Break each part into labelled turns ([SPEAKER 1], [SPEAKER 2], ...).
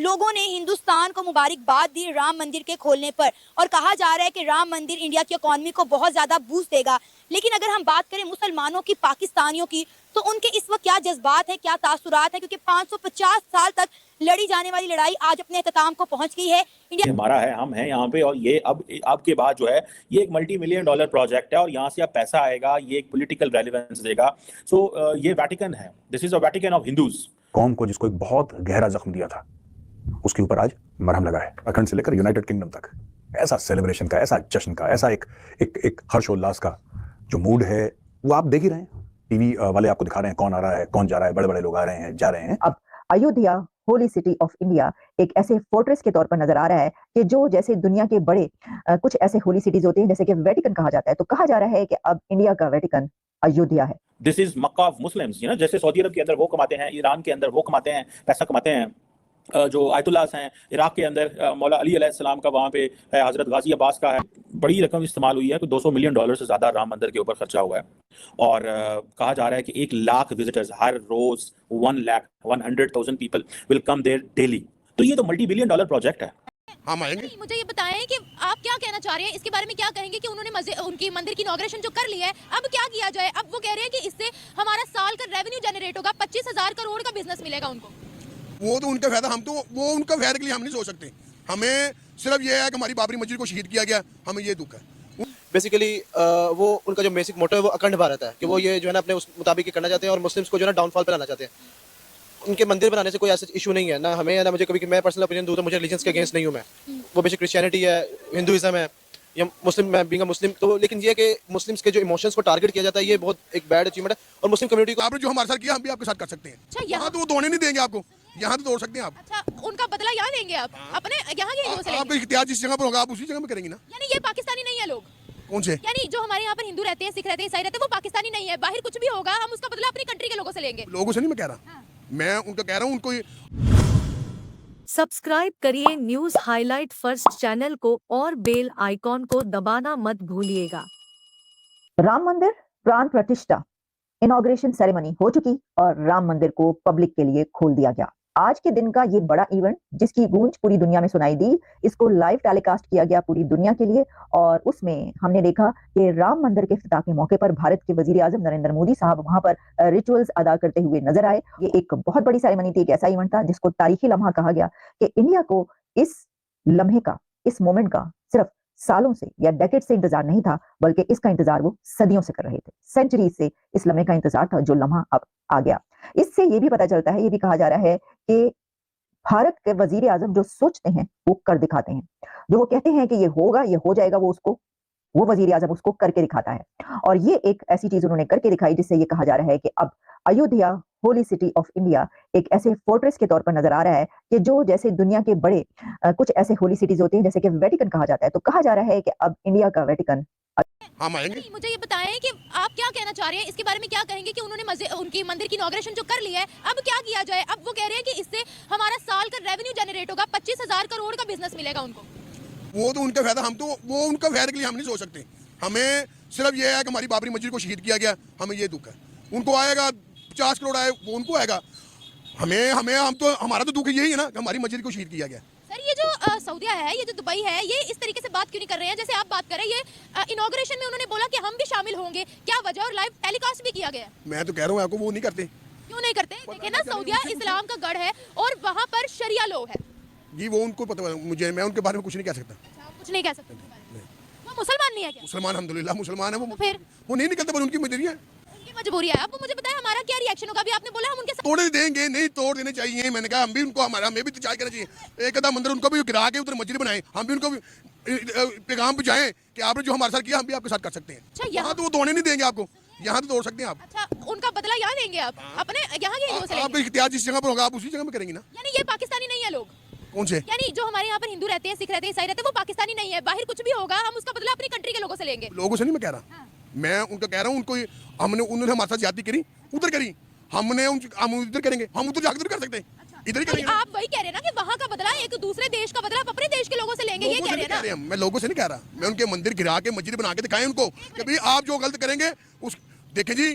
[SPEAKER 1] लोगों ने हिंदुस्तान को मुबारकबाद दी राम मंदिर के खोलने पर और कहा जा रहा है कि राम मंदिर इंडिया की इकोनॉमी को बहुत ज्यादा बूस्ट देगा। लेकिन अगर हम बात करें मुसलमानों की, पाकिस्तानियों की, तो उनके इस वक्त क्या जज्बात है, क्या तासुरात है, क्योंकि 550 साल तक लड़ी जाने वाली लड़ाई आज अपने अख्ताम को पहुंच गई है। इंडिया
[SPEAKER 2] हमारा है, हम हैं यहाँ पे, और ये अब के बाद जो है ये एक $multi-million प्रोजेक्ट है और यहाँ से अब पैसा आएगा, ये एक पॉलिटिकल रेलेवेंस देगा। सो ये वेटिकन है, this is a Vatican of Hindus.
[SPEAKER 3] कौम को जिसको एक बहुत गहरा जख्म दिया था उसके ऊपर आज मरहम लगा है। अखंड से लेकर यूनाइटेड किंगडम तक ऐसा सेलिब्रेशन का, ऐसा जश्न का, ऐसा एक हर्षोल्लास का जो मूड है वो आप देख ही रहे हैं। टीवी वाले आपको दिखा रहे हैं कौन आ रहा है, कौन जा रहा है, बड़े बड़े लोग आ रहे हैं, जा रहे हैं।
[SPEAKER 4] अब Ayodhya holy city of India एक ऐसे फोर्ट्रेस के तौर पर नजर आ रहा है कि जो जैसे दुनिया के बड़े कुछ ऐसे होली सिटीज होते हैं जैसे कि वेटिकन कहा जाता है, तो कहा जा रहा है कि अब इंडिया का वेटिकन अयोध्या है।
[SPEAKER 2] This is Mecca of Muslims, जैसे सऊदी अरब के अंदर वो कमाते हैं, ईरान के अंदर वो कमाते हैं, पैसा कमाते हैं। जो आयतुल्लास हैं इराक के अंदर, मौला अली अलैहिस्सलाम का वहाँ पे है, हजरत गाजी अब्बास का है। बड़ी रकम इस्तेमाल हुई है, तो $200 मिलियन से ज़्यादा राम मंदिर के ऊपर खर्चा हुआ है। और कहा जा रहा है कि 1 लाख विजिटर्स हर रोज, 1,100,000 people will come there daily. तो ये तो $multi-billion प्रोजेक्ट है।
[SPEAKER 5] हम आएंगे।
[SPEAKER 6] मुझे ये बताएं कि आप क्या कहना चाह रहे हैं, इसके बारे में क्या कहेंगे कि उन्होंने उनकी मंदिर की इनॉग्रेशन जो कर लिया है, अब क्या किया जाए? अब वो कह रहे हैं कि इससे हमारा साल का रेवेन्यू जनरेट होगा, 25,000 करोड़ का बिजनेस मिलेगा उनको।
[SPEAKER 5] वो तो उनका फायदा, हम तो वो उनका फायदे के लिए हम नहीं सोच सकते। हमें सिर्फ ये है कि हमारी बाबरी मस्जिद को शहीद किया गया, हमें ये दुख है।
[SPEAKER 7] बेसिकली वो उनका जो बेसिक मोटो है वो अखंड भारत है, कि वो ये जो है ना अपने उस मुताबिक करना चाहते हैं और मुस्लिम्स को जो है ना डाउनफॉल पे लाना चाहते हैं। उनके मंदिर बनाने से कोई ऐसा इशू नहीं है ना हमें, ना मुझे कभी, मैं पर्सनल ओपिनियन दूं तो मुझे रिलीजन्स के अगेंस्ट नहीं हूं मैं। वो बेसिक क्रिश्चियनिटी है, हिंदुइज्म है या मुस्लिम, मैं बीइंग अ मुस्लिम, तो लेकिन ये कि मुस्लिम्स के जो इमोशंस को टारगेट किया जाता है ये बहुत एक बैड अचीवमेंट है। और मुस्लिम कम्युनिटी को
[SPEAKER 5] आपने जो हमारे साथ किया हम भी आपके साथ कर सकते हैं।
[SPEAKER 6] अच्छा,
[SPEAKER 5] यहाँ तो वो तोड़ने नहीं देंगे आपको, यहाँ तो तोड़ सकते हैं आप।
[SPEAKER 6] अच्छा, उनका बदला यहाँ लेंगे आप, अपने यहाँ के हिंदुओं से लेंगे?
[SPEAKER 5] आपका इख्तियार जिस जगह पर होगा आप उसी जगह में करेंगे ना।
[SPEAKER 6] यानी ये पाकिस्तानी नहीं है लोग?
[SPEAKER 5] कौन से?
[SPEAKER 6] यानी जो हमारे यहाँ पर हिंदू रहते हैं, सिख रहते हैं, ईसाई रहते हैं, वो पाकिस्तानी नहीं है। बाहर कुछ भी होगा हम उसका बदला अपनी कंट्री के लोगों से लेंगे।
[SPEAKER 5] लोगों से नहीं मैं कह रहा, मैं उनका कह रहा हूँ उनको।
[SPEAKER 8] सब्सक्राइब करिए न्यूज हाईलाइट फर्स्ट चैनल को और बेल आइकॉन को दबाना मत भूलिएगा।
[SPEAKER 4] राम मंदिर प्राण प्रतिष्ठा इनॉग्रेशन सेरेमनी हो चुकी और राम मंदिर को पब्लिक के लिए खोल दिया गया। आज के दिन का ये बड़ा इवेंट जिसकी गूंज पूरी दुनिया में सुनाई दी, इसको लाइव टेलीकास्ट किया गया पूरी दुनिया के लिए। और उसमें हमने देखा कि राम मंदिर के इफ्तिताह के मौके पर भारत के वजीर आजम नरेंद्र मोदी साहब वहां पर रिचुअल्स अदा करते हुए नजर आए। ये एक बहुत बड़ी सेरेमनी थी, एक ऐसा इवेंट था जिसको तारीखी लम्हा कहा गया कि इंडिया को इस लम्हे का, इस मोमेंट का सिर्फ सालों से या डेकेड से इंतजार नहीं था, बल्कि इसका इंतजार वो सदियों से कर रहे थे। सेंचुरी से इस लम्हे का इंतजार था जो लम्हा अब आ गया। इससे ये भी पता चलता है, ये भी कहा जा रहा है कि भारत के वजीर आजम जो सोचते हैं वो कर दिखाते हैं। जो वो कहते हैं कि ये होगा, ये हो जाएगा, वो वजीर आजम उसको करके दिखाता है। और ये एक ऐसी चीज उन्होंने करके दिखाई जिससे ये कहा जा रहा है कि अब Ayodhya holy city of India एक ऐसे फोर्ट्रेस के तौर पर नजर आ रहा है कि जो जैसे दुनिया के बड़े कुछ ऐसे होली सिटीज होते हैं जैसे कि वेटिकन कहा जाता है, तो कहा जा रहा है कि अब इंडिया का वेटिकन।
[SPEAKER 5] हम आएंगे।
[SPEAKER 6] मुझे ये बताएं कि आप क्या कहना चाह रहे हैं, इसके बारे में क्या कहेंगे कि उन्होंने उनकी मंदिर की इनॉग्रेशन जो कर लिया है, अब क्या किया जाए? अब वो कह रहे हैं कि इससे हमारा साल का रेवेन्यू जनरेट होगा, 25,000 करोड़ का बिजनेस मिलेगा उनको।
[SPEAKER 5] वो तो उनका फायदा, हम तो वो उनका फायदे के लिए हम नहीं सोच सकते। हमें सिर्फ ये है कि हमारी बाबरी मस्जिद को शहीद किया गया, हमें ये दुख है। उनको आएगा 50 करोड़ आए, वो उनको आएगा। हम तो, हमारा तो दुख यही है ना कि हमारी मस्जिद को शहीद किया गया।
[SPEAKER 6] सर, ये जो सऊदीया है, ये जो दुबई है, ये इस तरीके से बात क्यों नहीं कर रहे हैं जैसे आप बात कर रहे हैं? ये इनॉग्रेशन में उन्होंने बोला कि हम भी शामिल होंगे, क्या वजह? और लाइव टेलीकास्ट भी किया गया।
[SPEAKER 5] मैं तो कह रहा हूँ आपको, वो नहीं करते।
[SPEAKER 6] क्यों नहीं करते? देखिए ना, सऊदीया इस्लाम का गढ़ है और वहाँ पर शरिया लॉ है
[SPEAKER 5] जी। वो उनको पता, मुझे, मैं उनके बारे में कुछ नहीं कह सकता।
[SPEAKER 6] कुछ नहीं कह सकते? वो मुसलमान नहीं है क्या?
[SPEAKER 5] मुसलमान, अल्हम्दुलिल्लाह मुसलमान है वो।
[SPEAKER 6] तो फिर
[SPEAKER 5] वो नहीं निकलते, पर उनकी मजबूरी है।
[SPEAKER 6] उनकी मजबूरी है। अब मुझे बताएं हमारा क्या रिएक्शन होगा? अभी आपने बोला हम उनके साथ
[SPEAKER 5] तोड़ देंगे, नहीं तोड़ देने चाहिए। मैंने कहा हम भी उनको, हमें भी तो चार्ज करना चाहिए। एक आधा मंदिर उनको भी गिरा के उधर मस्जिद बनाए, हम भी उनको पैगाम पहुंचाएं कि आपने जो हमारे साथ किया हम भी आपके साथ कर सकते हैं।
[SPEAKER 6] अच्छा,
[SPEAKER 5] यहाँ तो वो तोड़ने नहीं देंगे आपको, यहाँ तो तोड़ सकते हैं आप।
[SPEAKER 6] अच्छा, उनका बदला यहाँ लेंगे आप, अपने यहाँ के हिंदुओं से लेंगे?
[SPEAKER 5] आपका इख्तियार जिस जगह पर होगा आप उसी जगह में करेंगे ना।
[SPEAKER 6] यानी ये पाकिस्तानी नहीं है लोग?
[SPEAKER 5] कौन से?
[SPEAKER 6] यानी जो हमारे यहाँ पर हिंदू रहते हैं, सिख रहते हैं, ईसाई रहते हैं, वो पाकिस्तानी नहीं है। बाहर कुछ भी होगा हम उसका बदला अपनी कंट्री के लोगों से लेंगे।
[SPEAKER 5] लोगों से नहीं मैं कह रहा, मैं उनका कह रहा हूँ। उनको उन्होंने हमारे साथ ज्यादती करी, उधर करी, हम उधर करेंगे, हम उधर जाकर कर सकते हैं। इधर ही करेंगे।
[SPEAKER 6] आप वही कह रहे हैं ना कि वहाँ का बदला एक दूसरे देश का बदला आप अपने देश के लोगों से लेंगे, ये कह रहे हैं ना?
[SPEAKER 5] मैं लोगों से नहीं कह रहा, मैं उनके मंदिर गिरा के मस्जिद बना के दिखाएं उनको कि भाई आप जो गलत करेंगे उस, देखिए जी,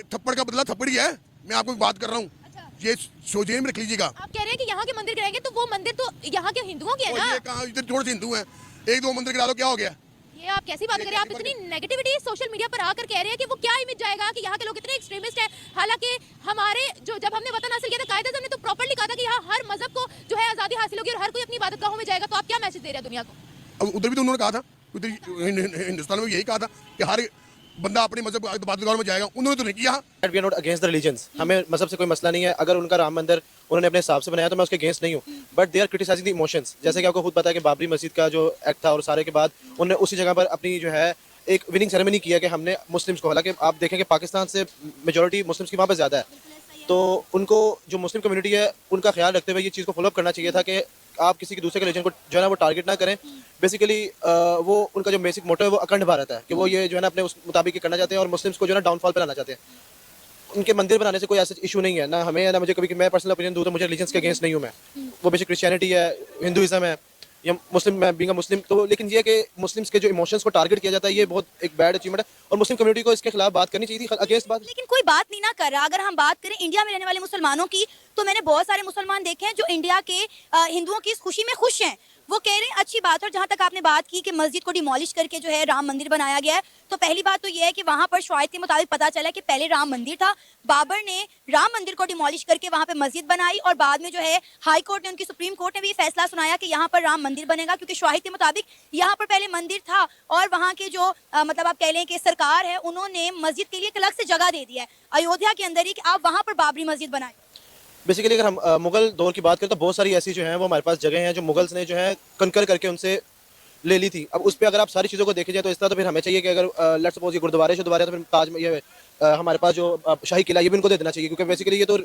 [SPEAKER 5] थप्पड़ का बदला थप्पड़ ही है। मैं आपको बात कर रहा हूँ, ये सोचे में रख लीजिएगा।
[SPEAKER 6] आप कह रहे हैं कि यहाँ के मंदिर गिराएंगे, तो वो मंदिर तो यहाँ के हिंदुओं के है
[SPEAKER 5] और
[SPEAKER 6] ना।
[SPEAKER 5] ये कहाँ, इधर थोड़े से हिंदू हैं, एक दो मंदिर गिरा दो, क्या हो गया?
[SPEAKER 6] ये आप कैसी बात कर रहे हैं? आप इतनी नेगेटिविटी सोशल मीडिया पर आकर कह रहे हैं कि वो क्या इमेज जाएगा कि यहाँ के लोग इतने एक्सट्रीमिस्ट हैं। हालांकि हमारे जो जब हमने वतन हासिल किया था, कायदे से हमने तो प्रॉपर्ली कहा था कि यहाँ हर मजहब को जो है आज़ादी हासिल होगी और हर कोई अपनी इबादतगाहों में जाएगा। तो आप क्या मैसेज दे रहे हैं दुनिया को?
[SPEAKER 5] अब उधर भी तो उन्होंने कहा था, उधर हिंदुस्तान में यही कहा था कि हर बंदा अपने मजहब इबादतगाह में जाएगा, उन्होंने तो नहीं किया।
[SPEAKER 7] We are not against the religions, हमें मजहब से कोई मसला नहीं है। अगर उनका राम मंदिर उन्होंने अपने हिसाब से बनाया तो मैं उसके अगेंस्ट नहीं हूँ, but they are criticising the emotions. जैसे कि आपको खुद पता है कि बाबरी मस्जिद का जो एक्ट था और सारे के बाद उन्होंने उसी जगह पर अपनी जो है एक विनिंग सेरेमनी किया कि हमने मुस्लिम्स को, हालांकि आप देखें कि पाकिस्तान से मेजॉरिटी मुस्लिम्स की वहाँ पर ज़्यादा है, तो उनको जो मुस्लिम कम्युनिटी है उनका ख्याल रखते हुए ये चीज़ को फॉलोअप करना चाहिए था कि आप किसी के दूसरे के रिलीजन को जो है ना वो टारगेट ना करें। बेसिकली वो उनका जो बेसिक मोटो है वो अखंड भारत है, कि वो ये जो है ना अपने उस मुताबिक करना चाहते हैं और मुस्लिम्स को जो है ना डाउनफॉल पे लाना चाहते हैं। उनके मंदिर बनाने से कोई ऐसा इशू नहीं है ना हमें, ना मुझे कभी, मैं पर्सनल ओपिनियन दूँ तो मुझे रिलीजन्स के अगेंस्ट नहीं हूँ मैं। वो बेसिक क्रिश्चियनिटी है, हिंदुइज्म है या मुस्लिम, मैं बीइंग अ मुस्लिम, तो लेकिन ये कि मुस्लिम्स के जो इमोशंस को टारगेट किया जाता है ये बहुत एक बैड अचीवमेंट है और मुस्लिम कम्युनिटी को इसके खिलाफ बात करनी चाहिए थी, अगेंस्ट बात।
[SPEAKER 1] लेकिन कोई बात नहीं ना कर रहा। अगर हम बात करें इंडिया में रहने वाले मुसलमानों की, तो मैंने बहुत सारे मुसलमान देखे हैं जो इंडिया के हिंदुओं की इस खुशी में खुश हैं। वो कह रहे हैं अच्छी बात है। और जहां तक आपने बात की कि मस्जिद को डिमोलिश करके जो है राम मंदिर बनाया गया है, तो पहली बात तो ये है कि वहां पर शवायद के मुताबिक पता चला कि पहले राम मंदिर था, बाबर ने राम मंदिर को डिमोलिश करके वहां पे मस्जिद बनाई और बाद में जो है हाई कोर्ट ने, उनकी सुप्रीम कोर्ट ने भी फैसला सुनाया कि यहाँ पर राम मंदिर बनेगा, क्योंकि शवाहिद के मुताबिक यहाँ पर पहले मंदिर था और वहाँ के जो मतलब आप कह लें कि सरकार है, उन्होंने मस्जिद के लिए एक अलग से जगह दे दिया है अयोध्या के अंदर ही कि आप वहाँ पर बाबरी मस्जिद बनाए।
[SPEAKER 7] बेसिकली अगर हम मुगल दौर की बात करें तो बहुत सारी ऐसी जो है वो हमारे पास जगह हैं जो मुगल्स ने जो है कंकर करके उनसे ले ली थी। अब उस पर अगर आप सारी चीज़ों को देखे जाए तो इस तरह तो फिर हमें चाहिए कि अगर लेट्स सपोज ये गुरुद्वारे शुरुद्वारे तो फिर ताज में ये हमारे पास जो शाही किला ये भी इनको दे देना चाहिए, क्योंकि बेसिकली ये तो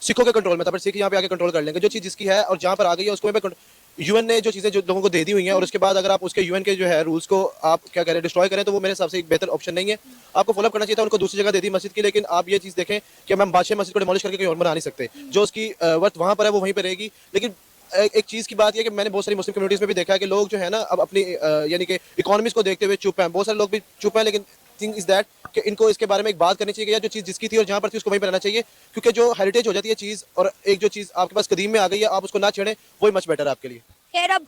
[SPEAKER 7] सिखों के कंट्रोल में था, पर सिख यहाँ पे आके कंट्रोल कर लेंगे। जो चीज़ जिसकी है और जहाँ पर आ गई है उसको यूएन ने जो चीज़ें जो लोगों को दे दी हुई हैं और उसके बाद अगर आप उसके यूएन के जो है रूल्स को आप क्या करें डिस्ट्रॉय करें तो वो मेरे हिसाब से एक बेहतर ऑप्शन नहीं है। आपको फॉलो करना चाहिए था, उनको दूसरी जगह दे दी मस्जिद की, लेकिन आप ये चीज़ देखें कि हम बादशाह मस्जिद को डिमोलिश करके कहीं और बना नहीं सकते। जो उसकी वर्थ वहाँ पर है वो वहीं पर रहेगी। लेकिन एक चीज़ की बात यह कि मैंने बहुत सारी मुस्लिम कम्युनिटीज़ में भी देखा है कि लोग जो है ना अब अपनी यानी कि इकोनॉमीज को देखते हुए चुप हैं, बहुत सारे लोग भी चुप हैं, लेकिन थिंग इज दैट कि इनको इसके बारे में एक बात करनी चाहिए या जो चीज़ जिसकी थी और जहाँ पर थी उसको वहीं पर रहना चाहिए, क्योंकि जो हेरिटेज हो जाती है चीज़ और एक जो चीज़ आपके पास कदीम में आ गई है आप उसको ना छेड़ें, वही मच बेटर है आपके लिए।
[SPEAKER 1] खैर अब